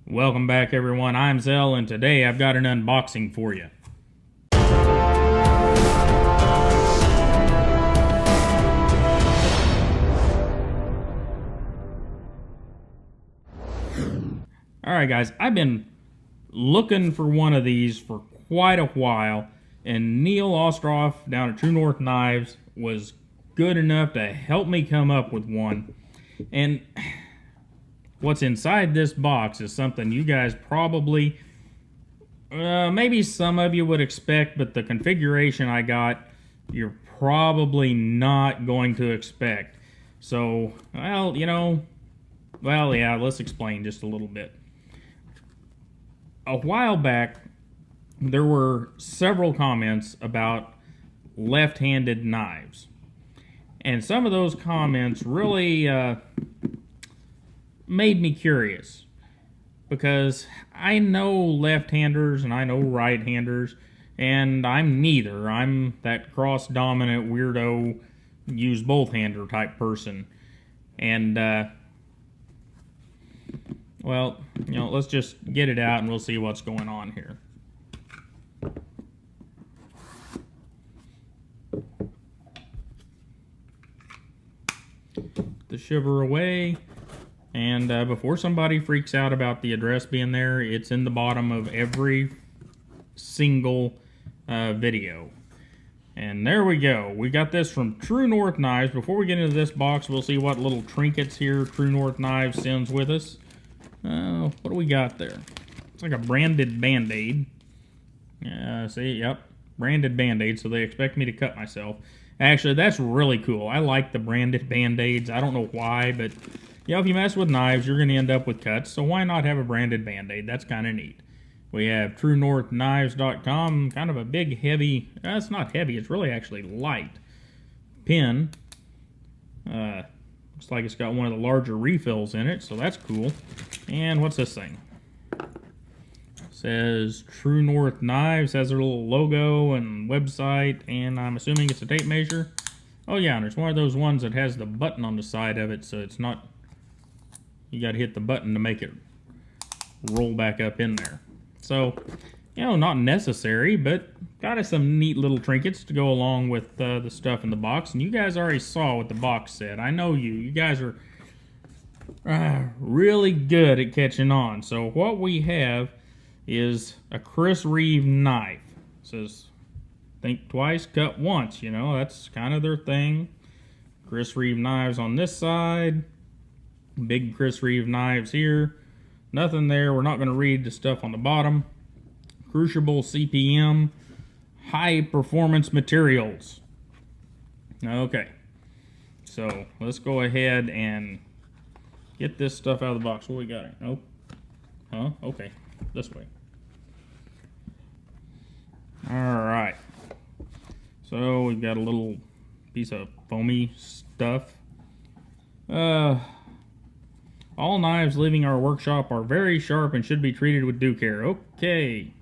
Welcome back, everyone. I'm Zell, and today I've got an unboxing for you. Alright guys, I've been looking for one of these for quite a while, and Neil Ostroff down at True North Knives was good enough to help me come up with one. And what's inside this box is something you guys probably, maybe some of you would expect, but the configuration I got, you're probably not going to expect. So, yeah, let's explain just a little bit. A while back, there were several comments about left-handed knives. And some of those comments really made me curious, because I know left-handers and I know right-handers, and I'm neither. I'm that cross-dominant weirdo, use both-hander type person. And, well, let's just get it out and we'll see what's going on here. The shiver away. And before somebody freaks out about the address being there, it's in the bottom of every single video. And there we go. We got this from True North Knives. Before we get into this box, we'll see what little trinkets here True North Knives sends with us. What do we got there? It's like a branded Band-Aid. See, yep, branded Band-Aid, so they expect me to cut myself. Actually, that's really cool. I like the branded Band-Aids. I don't know why, but if you mess with knives, you're going to end up with cuts, so why not have a branded Band-Aid? That's kind of neat. We have TrueNorthKnives.com, kind of a big, heavy, it's not heavy, it's really actually light pin. Looks like it's got one of the larger refills in it, so that's cool. And what's this thing? It says True North Knives, has their little logo and website, and I'm assuming it's a tape measure. Oh yeah, and it's one of those ones that has the button on the side of it, so it's not, you got to hit the button to make it roll back up in there. So, not necessary, but got us some neat little trinkets to go along with the stuff in the box. And you guys already saw what the box said. I know you guys are really good at catching on. So what we have is a Chris Reeve knife. It says, think twice, cut once. That's kind of their thing. Chris Reeve knives on this side. Big Chris Reeve knives here. Nothing there. We're not going to read the stuff on the bottom. Crucible CPM. High performance materials. Okay. So let's go ahead and get this stuff out of the box. What we got? Oh. Huh? Okay. This way. Alright. So we've got a little piece of foamy stuff. All knives leaving our workshop are very sharp and should be treated with due care. Okay.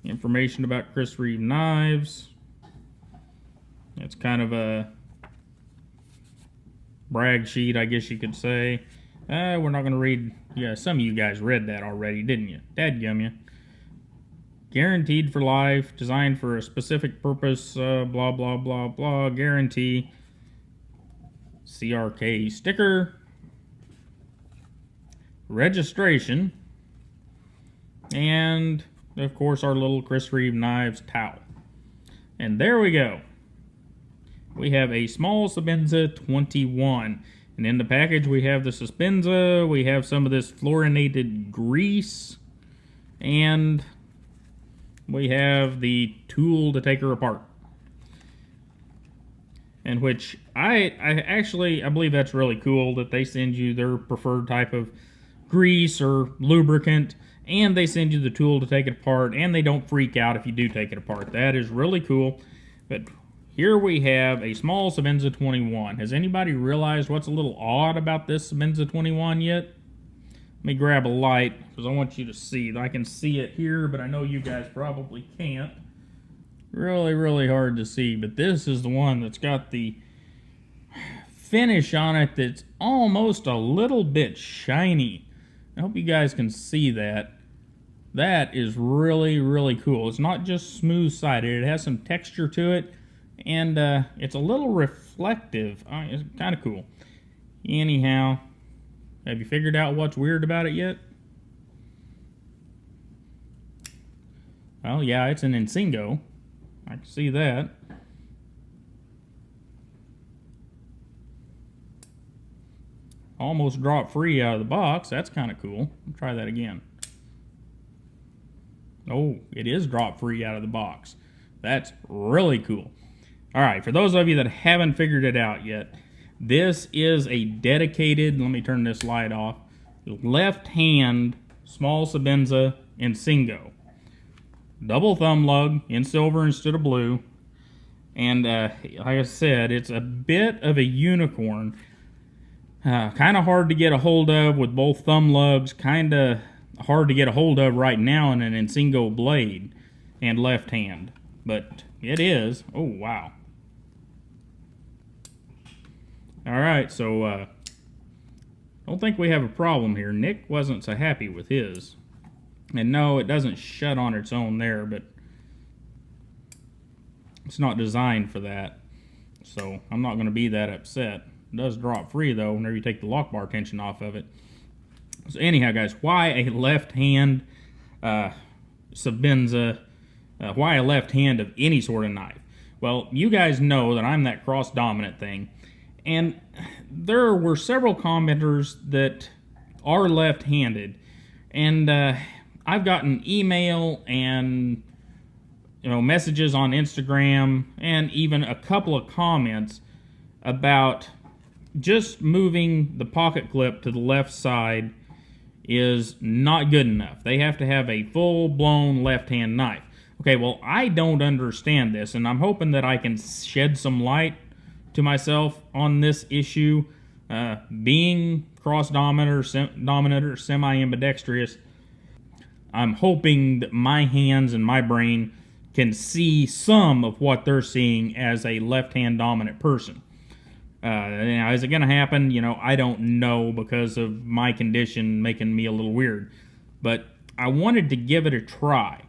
Information about Chris Reeve knives. It's kind of a brag sheet, I guess you could say. We're not going to read. Yeah, some of you guys read that already, didn't you? Dadgum you. Guaranteed for life, designed for a specific purpose, blah, blah, blah, blah, guarantee. CRK sticker. Registration, and of course our little Chris Reeve Knives towel. And there we go. We have a small Sebenza 21, and in the package we have the Sebenza, we have some of this fluorinated grease, and we have the tool to take her apart. And which I believe that's really cool that they send you their preferred type of grease or lubricant, and they send you the tool to take it apart, and they don't freak out if you do take it apart. That is really cool. But here we have a small Sebenza 21. Has anybody realized what's a little odd about this Sebenza 21 yet? Let me grab a light, because I want you to see. I can see it here, but I know you guys probably can't. Really, really hard to see, but this is the one that's got the finish on it that's almost a little bit shiny. I hope you guys can see that. That is really, really cool. It's not just smooth-sided. It has some texture to it, and it's a little reflective. It's kind of cool. Anyhow, have you figured out what's weird about it yet? Well, yeah, it's an Insingo. I can see that. Almost dropped free out of the box. That's kind of cool. Let's try that again. Oh, it is drop free out of the box. That's really cool. All right, for those of you that haven't figured it out yet, this is a dedicated, let me turn this light off, left-hand small Sebenza Insingo. Double thumb lug in silver instead of blue. And like I said, it's a bit of a unicorn. Kind of hard to get a hold of with both thumb lugs. Kind of hard to get a hold of right now in an Insingo blade and left hand. But it is. Oh, wow. Alright, so I don't think we have a problem here. Nick wasn't so happy with his. And no, it doesn't shut on its own there, but it's not designed for that. So I'm not going to be that upset. It does drop free, though, whenever you take the lock bar tension off of it. So anyhow, guys, why a left-hand Sebenza? Why a left hand of any sort of knife? Well, you guys know that I'm that cross-dominant thing. And there were several commenters that are left-handed. And I've gotten email and messages on Instagram and even a couple of comments about just moving the pocket clip to the left side is not good enough. They have to have a full-blown left-hand knife. Okay, well, I don't understand this, and I'm hoping that I can shed some light to myself on this issue. Being cross-dominant or semi-ambidextrous, I'm hoping that my hands and my brain can see some of what they're seeing as a left-hand dominant person. Now, is it going to happen? I don't know, because of my condition making me a little weird. But I wanted to give it a try.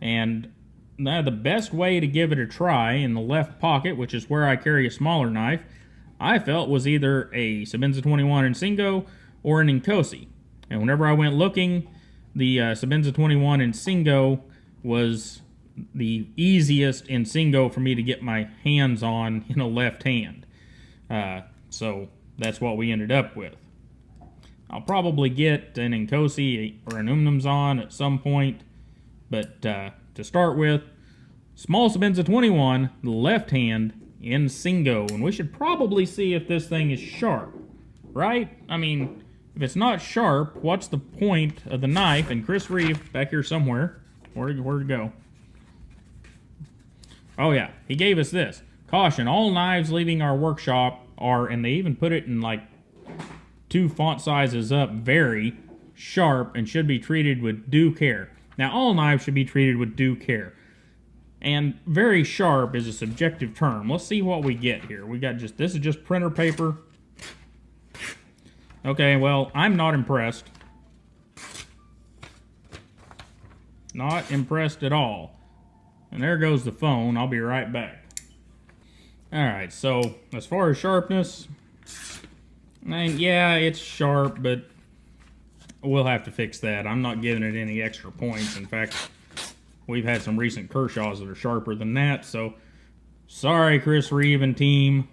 And the best way to give it a try in the left pocket, which is where I carry a smaller knife, I felt was either a Sebenza 21 Insingo or an Inkosi. And whenever I went looking, the Sebenza 21 Insingo was the easiest Insingo for me to get my hands on in a left hand. So that's what we ended up with. I'll probably get an Inkosi or an Umnumzon at some point, but to start with, small Sebenza 21, the left hand Insingo, and we should probably see if this thing is sharp, right? I mean, if it's not sharp, what's the point of the knife? And Chris Reeve, back here somewhere, where'd it go? Oh yeah, he gave us this. Caution, all knives leaving our workshop are, and they even put it in like 2 font sizes up, very sharp and should be treated with due care. Now, all knives should be treated with due care. And very sharp is a subjective term. Let's see what we get here. We got this is just printer paper. Okay, well, I'm not impressed. Not impressed at all. And there goes the phone. I'll be right back. Alright, so as far as sharpness, and yeah, it's sharp, but we'll have to fix that. I'm not giving it any extra points. In fact, we've had some recent Kershaws that are sharper than that, so sorry, Chris Reeve and team.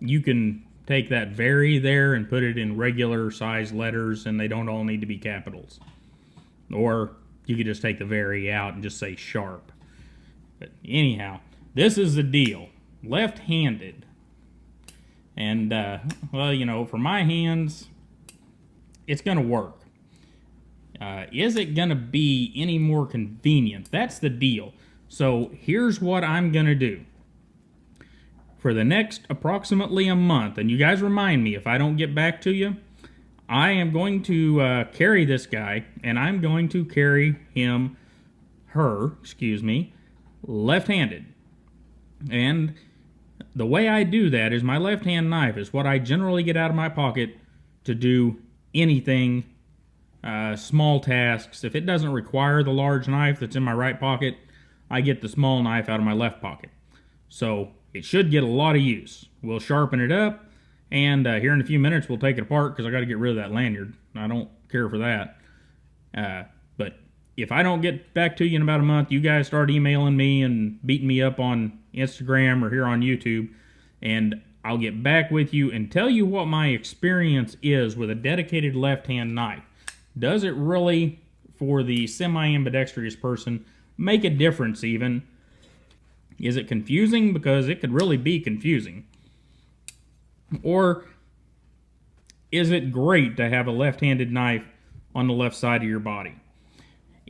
You can take that very there and put it in regular size letters, and they don't all need to be capitals. Or you could just take the very out and just say sharp. But anyhow, this is the deal. Left-handed. And, well, for my hands, it's going to work. Is it going to be any more convenient? That's the deal. So here's what I'm going to do. For the next approximately a month, and you guys remind me if I don't get back to you, I am going to carry this guy, and I'm going to carry her, left-handed. And the way I do that is my left-hand knife is what I generally get out of my pocket to do anything, small tasks. If it doesn't require the large knife that's in my right pocket, I get the small knife out of my left pocket. So it should get a lot of use. We'll sharpen it up, and here in a few minutes we'll take it apart because I got to get rid of that lanyard. I don't care for that. But if I don't get back to you in about a month, you guys start emailing me and beating me up on Instagram or here on YouTube, and I'll get back with you and tell you what my experience is with a dedicated left-hand knife. Does it really, for the semi-ambidextrous person, make a difference even? Is it confusing? Because it could really be confusing. Or is it great to have a left-handed knife on the left side of your body?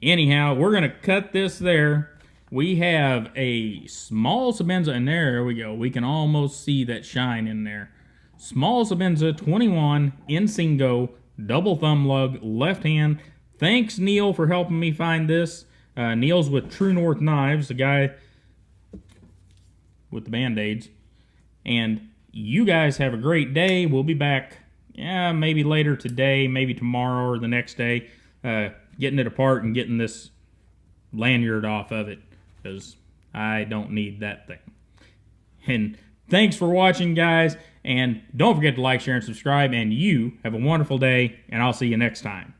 Anyhow, we're going to cut this there. We have a small Sebenza, and there we go. We can almost see that shine in there. Small Sebenza 21 Insingo double thumb lug, left hand. Thanks, Neil, for helping me find this. Neil's with True North Knives, the guy with the Band-Aids. And you guys have a great day. We'll be back, maybe later today, maybe tomorrow or the next day, getting it apart and getting this lanyard off of it, because I don't need that thing. And thanks for watching, guys, and don't forget to like, share, and subscribe, and you have a wonderful day, and I'll see you next time.